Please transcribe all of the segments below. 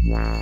Hello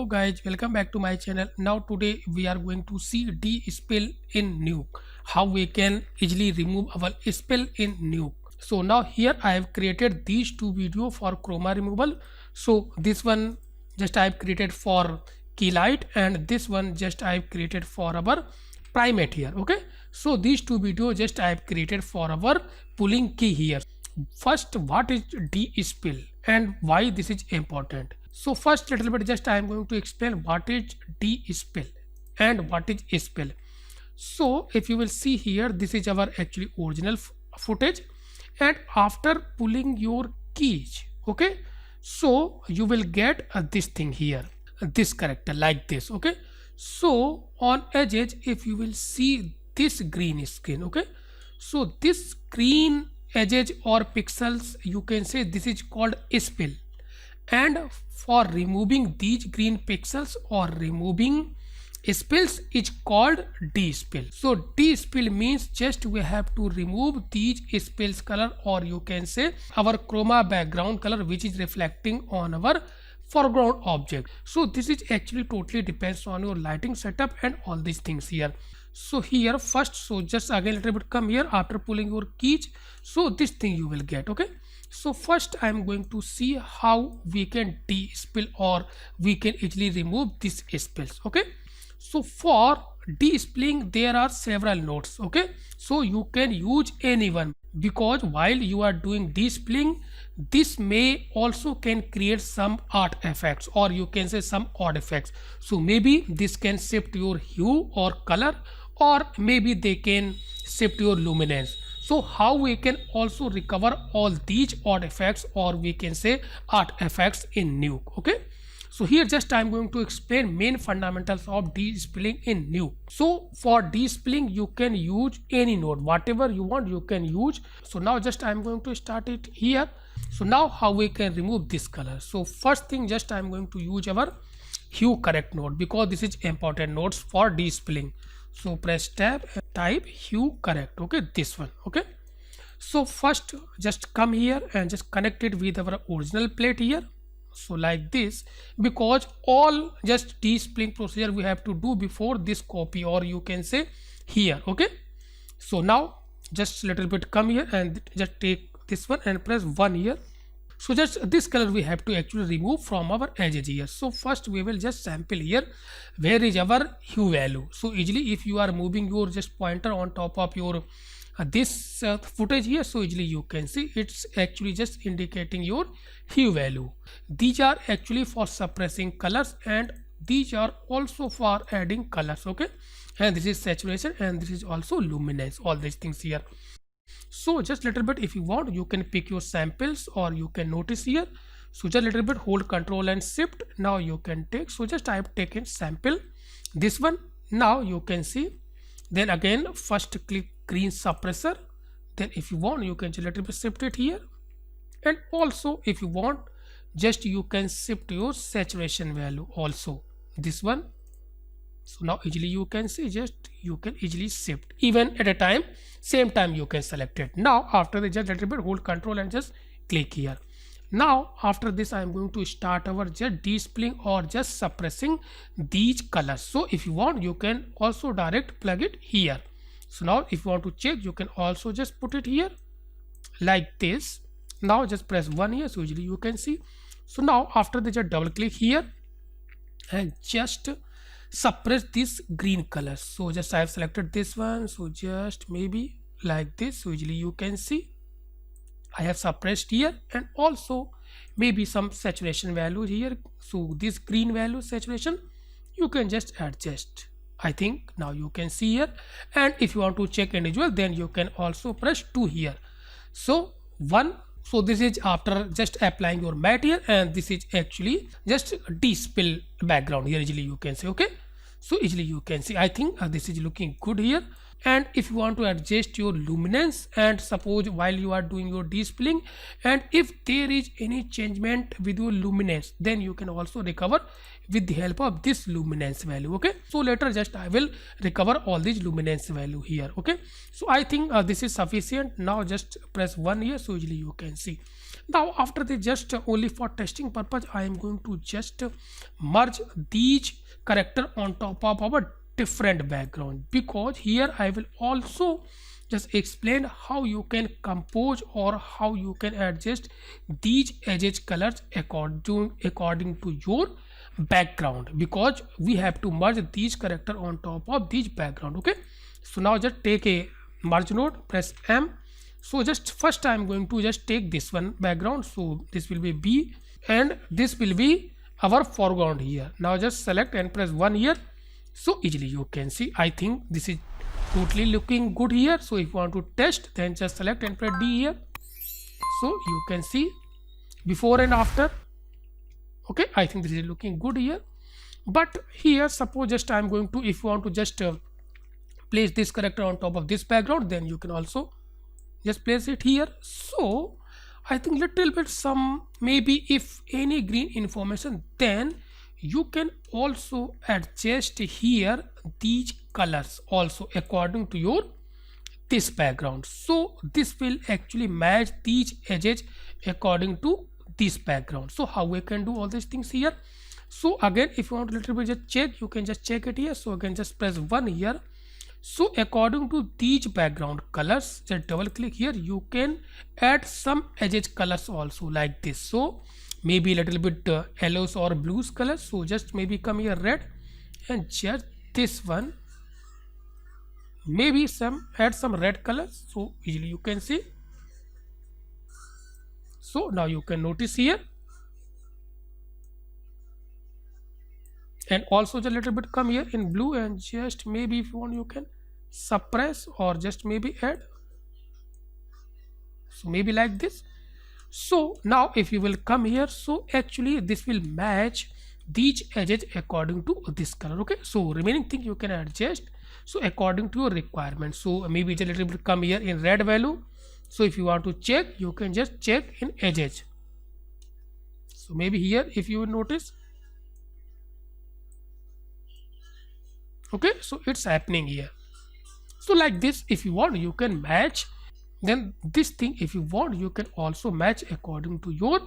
guys, welcome back to my channel. Now today we are going to see Despill in Nuke, how we can easily remove our spill in Nuke. So now here I have created these two videos for chroma removal. So this one just I have created for key light, and this one just I have created for our primate here. Okay, so these two videos just I have created for our pulling key here. First, what is Despill and why this is important? So first little bit just I am going to explain what is Despill and what is spill. So if you will see here, this is our actually original footage, and after pulling your keys, okay, so you will get this thing here, this character like this. Okay, so on edges if you will see this green screen, okay, so this green edges or pixels, you can say this is called spill. And for removing these green pixels or removing spills is called Despill. So Despill means just we have to remove these spills color, or you can say our chroma background color which is reflecting on our foreground object. So this is actually totally depends on your lighting setup and all these things here. So here first, so just again little bit come here after pulling your keys, so this thing you will get. Okay, so first I am going to see how we can despill or we can easily remove these spills. Okay, so for despilling there are several nodes. Okay, so you can use anyone, because while you are doing despilling, this may also can create some art effects, or you can say some odd effects. So maybe this can shift your hue or color, or maybe they can shift your luminance. So how we can also recover all these odd effects, or we can say art effects in Nuke. Okay, so here just I am going to explain main fundamentals of despilling in Nuke. So for despilling you can use any node, whatever you want you can use. So now just I am going to start it here. So now how we can remove this color? So first thing just I am going to use our hue correct node, because this is important nodes for despilling. So press tab and type hue correct. Okay, this one. Okay, so first just come here and just connect it with our original plate here. So like this, because all just despilling procedure we have to do before this copy, or you can say here. Okay, so now just little bit come here and just take this one and press 1 here. So just this color we have to actually remove from our edges here. So first we will just sample here where is our hue value. So easily if you are moving your just pointer on top of your this footage here, so easily you can see it's actually just indicating your hue value. These are actually for suppressing colors, and these are also for adding colors. Okay, and this is saturation, and this is also luminance, all these things here. So just little bit if you want you can pick your samples, or you can notice here. So just little bit hold control and shift. Now you can take, so just I have taken sample this one. Now you can see, then again first click green suppressor, then if you want you can just little bit shift it here, and also if you want just you can shift your saturation value also, this one. So now easily you can see, just you can easily shift even at a time, same time you can select it. Now after the just little bit hold control and just click here. Now after this I am going to start our just despilling or just suppressing these colors. So if you want you can also direct plug it here. So now if you want to check you can also just put it here like this. Now just press 1 here, so usually you can see. So now after the just double click here and just suppress this green color. So just I have selected this one, so just maybe like this, so usually you can see I have suppressed here, and also maybe some saturation value here. So this green value saturation you can just adjust. I think now you can see here, and if you want to check individual then you can also press 2 here. So 1, so this is after just applying your matte here, and this is actually just despill background here, easily you can say. Okay, So easily you can see, I think this is looking good here. And if you want to adjust your luminance, and suppose while you are doing your despilling, and if there is any changement with your luminance, then you can also recover with the help of this luminance value. Okay, so later just I will recover all these luminance value here. Okay, so I think this is sufficient. Now just press 1 here, so easily you can see. Now after this, just only for testing purpose, I am going to just merge these character on top of our different background, because here I will also just explain how you can compose or how you can adjust these edges colors according to your background, because we have to merge these character on top of these background. Okay, so now just take a merge node, press M. So just first I am going to just take this one background, so this will be B and this will be our foreground here. Now just select and press 1 here, so easily you can see, I think this is totally looking good here. So if you want to test, then just select and press D here, so you can see before and after. Okay, I think this is looking good here. But here suppose just I am going to, if you want to just place this character on top of this background, then you can also just place it here. So I think little bit some, maybe if any green information, then you can also adjust here these colors also according to your this background. So this will actually match these edges according to this background. So how we can do all these things here? So again, if you want a little bit just check, you can just check it here. So again just press 1 here. So according to these background colors, just double click here, you can add some edges colors also like this. So maybe a little bit yellows or blues colors. So just maybe come here red and just this one, maybe some add some red colors, so easily you can see. So now you can notice here, and also just a little bit come here in blue, and just maybe if you want you can suppress or just maybe add, so maybe like this. So now if you will come here, so actually this will match these edges according to this color. Okay, so remaining thing you can adjust so according to your requirement. So maybe just a little bit come here in red value. So if you want to check, you can just check in edges. So maybe here if you will notice, okay, so it's happening here. So like this, if you want you can match. Then this thing, if you want, you can also match according to your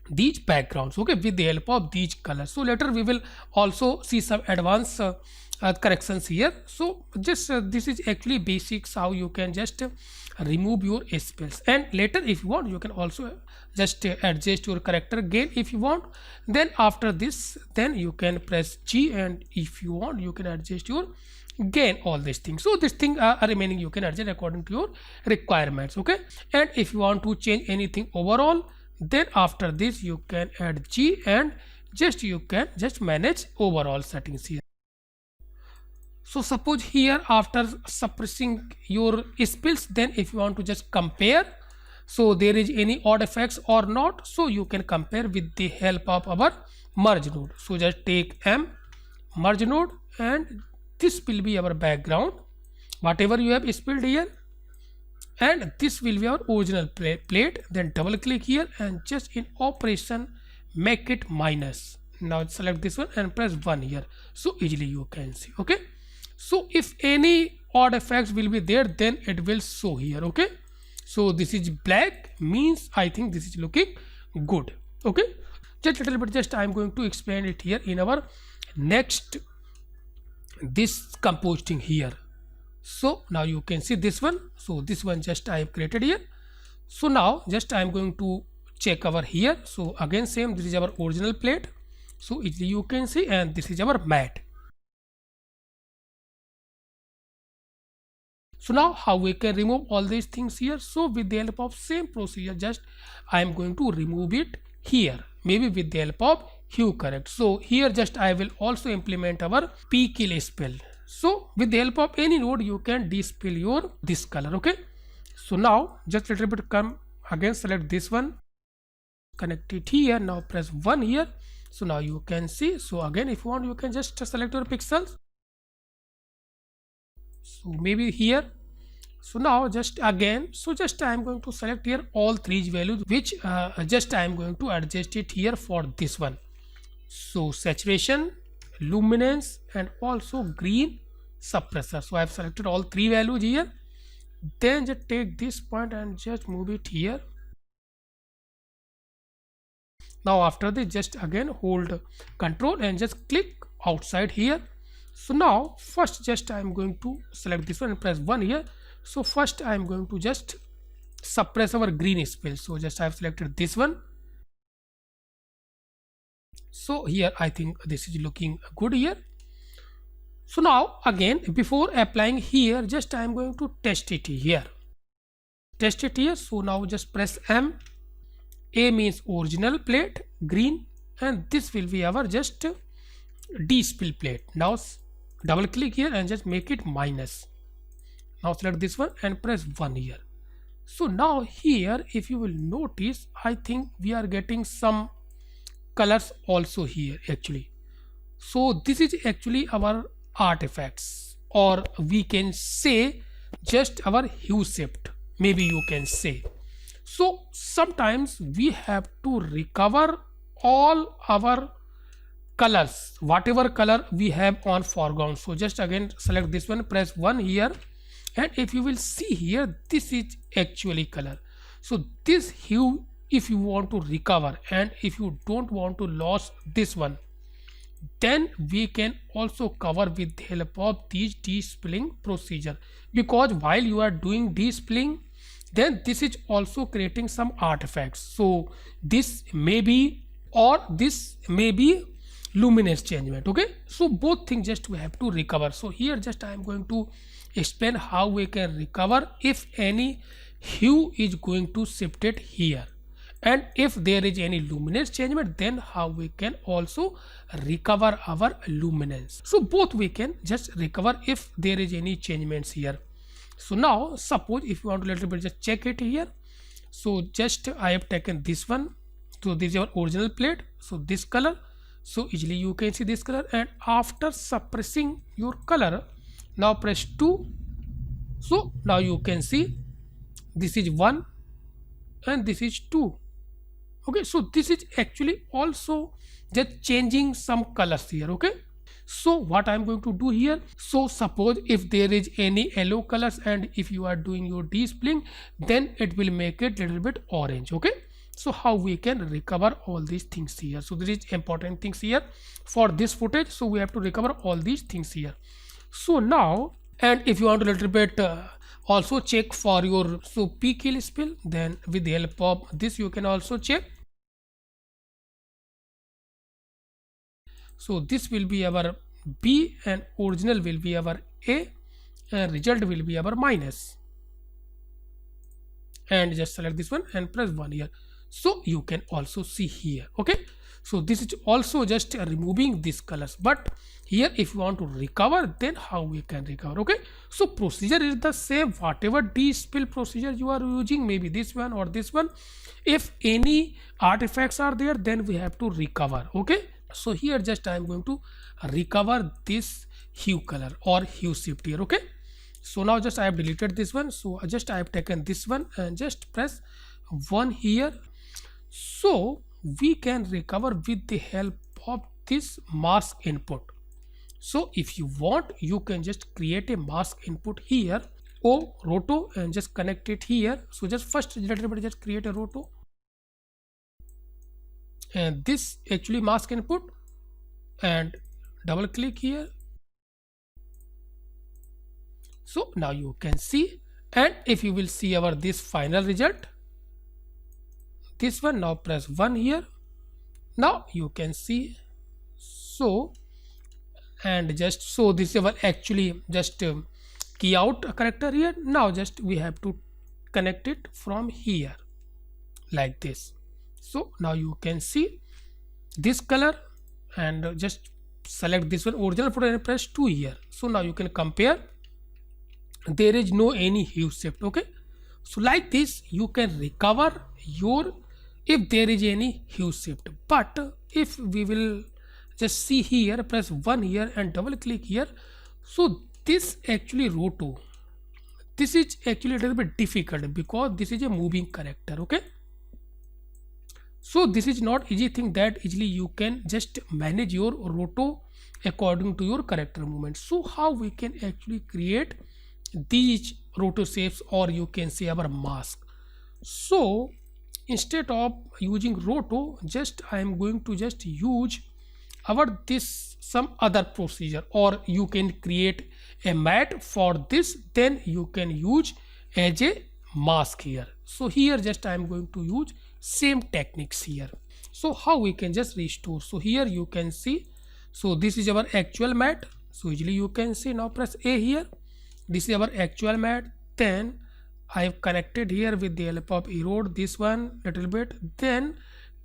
these backgrounds, okay, with the help of these colors. So later we will also see some advanced corrections here. So just this is actually basics how you can just remove your spells, and later if you want you can also just adjust your character gain if you want. Then after this, then you can press G, and if you want you can adjust your gain, all these things. So this thing remaining you can adjust according to your requirements. Okay, and if you want to change anything overall, then after this you can add G, and just you can just manage overall settings here. So suppose here after suppressing your spills, then if you want to just compare, so there is any odd effects or not, so you can compare with the help of our merge node. So just take M merge node, and this will be our background, whatever you have spilled here, and this will be our original plate. Then double click here and just in operation make it minus. Now select this one and press 1 here, so easily you can see. Okay, so if any odd effects will be there, then it will show here. Okay, so this is black, means I think this is looking good. Okay, just a little bit, just I am going to explain it here in our next this composting here. So now you can see this one, so this one just I have created here. So now just I am going to check over here. So again same, this is our original plate, so easily you can see, and this is our mat. So now how we can remove all these things here? So with the help of same procedure, just I am going to remove it here, maybe with the help of hue correct. So here just I will also implement our p kill spell. So with the help of any node you can dispel your this color. Okay, so now just a little bit come again, select this one, connect it here, now press 1 here, So now you can see. So again, if you want, you can just select your pixels. So maybe here. So now just again, so just I am going to select here all three values, which just I am going to adjust it here for this one. So saturation, luminance, and also green suppressor. So I have selected all three values here. Then just take this point and just move it here. Now after this, just again hold control and just click outside here. So now first just I am going to select this one and press 1 here. So first I am going to just suppress our green spill. So just I have selected this one. So here I think this is looking good here. So now again, before applying here, just I am going to test it here. Test it here. So now just press M. A means original plate, green, and this will be our just Despill plate. Now double click here and just make it minus. Now select this one and press 1 here. So now here, if you will notice, I think we are getting some colors also here actually. So this is actually our artifacts, or we can say just our hue shift, maybe you can say. So sometimes we have to recover all our colors, whatever color we have on foreground. So just again select this one, press 1 here, and if you will see here, this is actually color. So this hue, if you want to recover and if you don't want to lose this one, then we can also cover with the help of these despilling procedure, because while you are doing despilling, then this is also creating some artifacts. So this may be, or this may be luminance changement. Okay, so both things just we have to recover. So here just I am going to explain how we can recover if any hue is going to shift it here, and if there is any luminance changement, then how we can also recover our luminance. So both we can just recover if there is any changements here. So now suppose if you want to little bit just check it here. So just I have taken this one. So this is your original plate. So this color. So easily you can see this color, and after suppressing your color, now press 2. So now you can see this is 1 and this is 2. Okay, so this is actually also just changing some colors here. Okay, so what I'm going to do here, so suppose if there is any yellow colors and if you are doing your despilling, then it will make it little bit orange. Okay, so how we can recover all these things here. So there is important things here for this footage, so we have to recover all these things here. So now, and if you want to little bit also check for your peak hill spill, then with the help of this you can also check. So this will be our B and original will be our A and result will be our minus, and just select this one and press 1 here. So you can also see here. Okay, so this is also just removing these colors, but here if you want to recover, then how we can recover. Okay, so procedure is the same, whatever despill procedure you are using, maybe this one or this one, if any artifacts are there, then we have to recover. Okay, so here just I am going to recover this hue color or hue shift here. Okay, so now just I have deleted this one, so just I have taken this one and just press 1 here. So we can recover with the help of this mask input. So if you want, you can just create a mask input here, or roto, and just connect it here. So just first little bit just create a roto, and this actually mask input, and double click here. So now you can see, and if you will see our this final result, this one, now press 1 here. Now you can see. So and just so this is our actually just key out character here. Now just we have to connect it from here like this. So now you can see this color, and just select this one original photo and press 2 here. So now you can compare, there is no any hue shift. Okay, so like this you can recover your if there is any hue shift. But if we will just see here, press 1 here and double click here, so this actually roto, this is actually a little bit difficult because this is a moving character. Okay, so this is not easy thing that easily you can just manage your roto according to your character movement. So how we can actually create these roto shapes, or you can say our mask? So instead of using roto, just I am going to just use our this some other procedure, or you can create a mat for this, then you can use as a mask here. So here just I am going to use same techniques here. So how we can just restore? So here you can see, so this is our actual mat. So usually you can see, now press A here, this is our actual mat. Then I have connected here with the help of erode this one little bit, then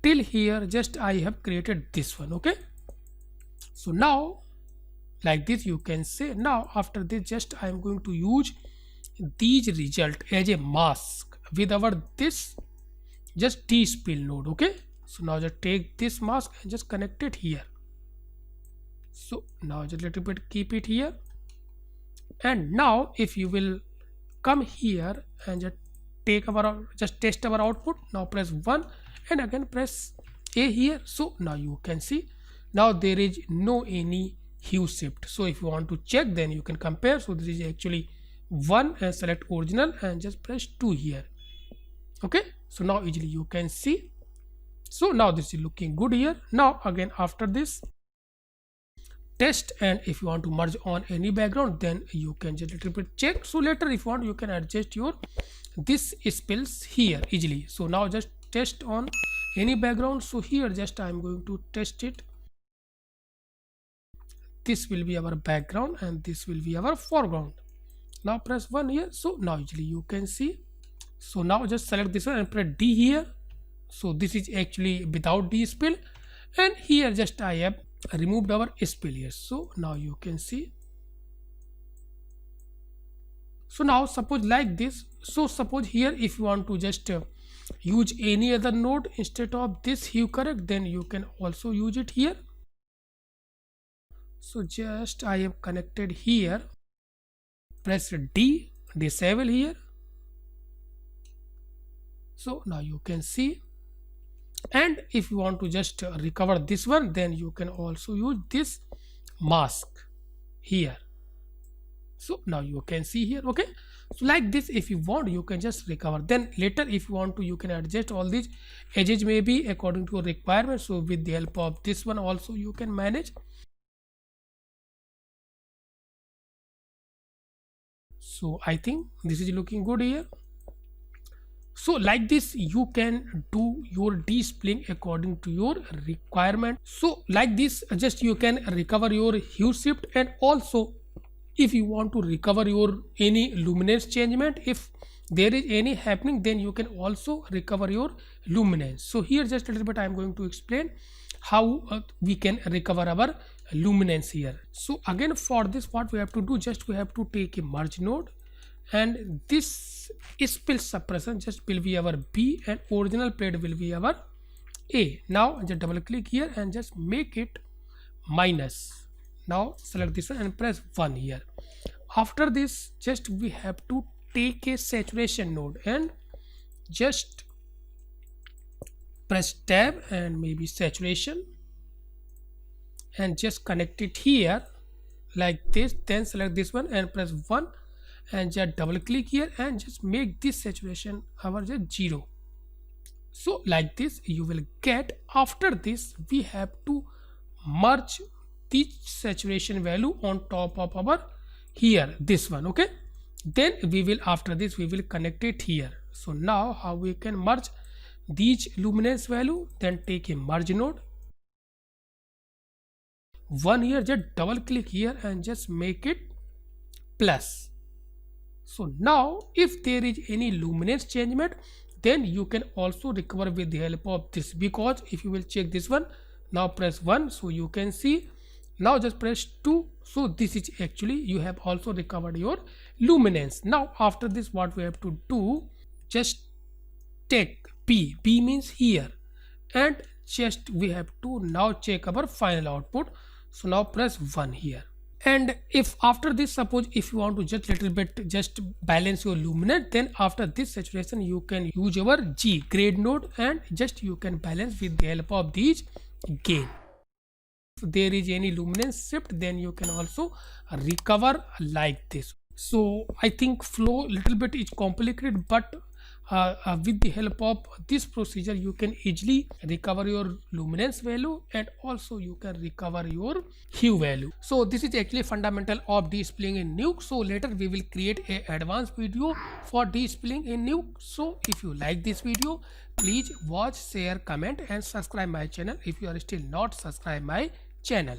till here just I have created this one. Okay, so now like this you can say. Now after this just I am going to use these result as a mask with our this just Despill node. Okay, so now just take this mask and just connect it here. So now just little bit keep it here, and now if you will come here and just take our just test our output, now press 1 and again press A here. So now you can see, now there is no any hue shift. So if you want to check, then you can compare. So this is actually 1 and select original and just press 2 here. Okay, so now easily you can see. So now this is looking good here. Now again after this test, and if you want to merge on any background, then you can just little bit check. So later if you want, you can adjust your this spills here easily. So now just test on any background. So here just I am going to test it. This will be our background and this will be our foreground. Now press 1 here. So now easily you can see. So now just select this one and press D here. So this is actually without Despill, and here just I have removed our spill here. So now you can see. So now suppose like this. So suppose here if you want to just use any other node instead of this hue correct, then you can also use it here. So just I have connected here, press D, disable here. So now you can see, and if you want to just recover this one, then you can also use this mask here. So now you can see here. Okay, so like this if you want, you can just recover. Then later if you want to, you can adjust all these edges maybe according to your requirement. So with the help of this one also you can manage. So I think this is looking good here. So like this you can do your Despilling according to your requirement. So like this just you can recover your hue shift, and also if you want to recover your any luminance changement, if there is any happening, then you can also recover your luminance. So here just a little bit I am going to explain how we can recover our luminance here. So again for this what we have to do, just we have to take a merge node, and this spill suppression just will be our B and original plate will be our A. Now just double click here and just make it minus. Now select this one and press 1 here. After this just we have to take a saturation node and just press tab and maybe saturation and just connect it here like this. Then select this one and press 1 and just double click here and just make this saturation our just 0. So like this you will get. After this we have to merge the saturation value on top of our here this one. Okay, then we will after this we will connect it here. So now how we can merge these luminance value, then take a merge node, 1 here, just double click here and just make it plus. So now if there is any luminance changement, then you can also recover with the help of this, because if you will check this one, now press 1, so you can see. Now just press 2, so this is actually you have also recovered your luminance. Now after this what we have to do, just take B means here, and just we have to now check our final output. So now press 1 here. And if after this, suppose if you want to just little bit just balance your luminance, then after this saturation you can use your G grade node and just you can balance with the help of these gain. If there is any luminance shift, then you can also recover like this. So I think flow little bit is complicated, but with the help of this procedure you can easily recover your luminance value and also you can recover your hue value. So this is actually fundamental of Despilling in Nuke. So later we will create a advanced video for Despilling in Nuke. So if you like this video, please watch, share, comment and subscribe my channel if you are still not subscribed my channel.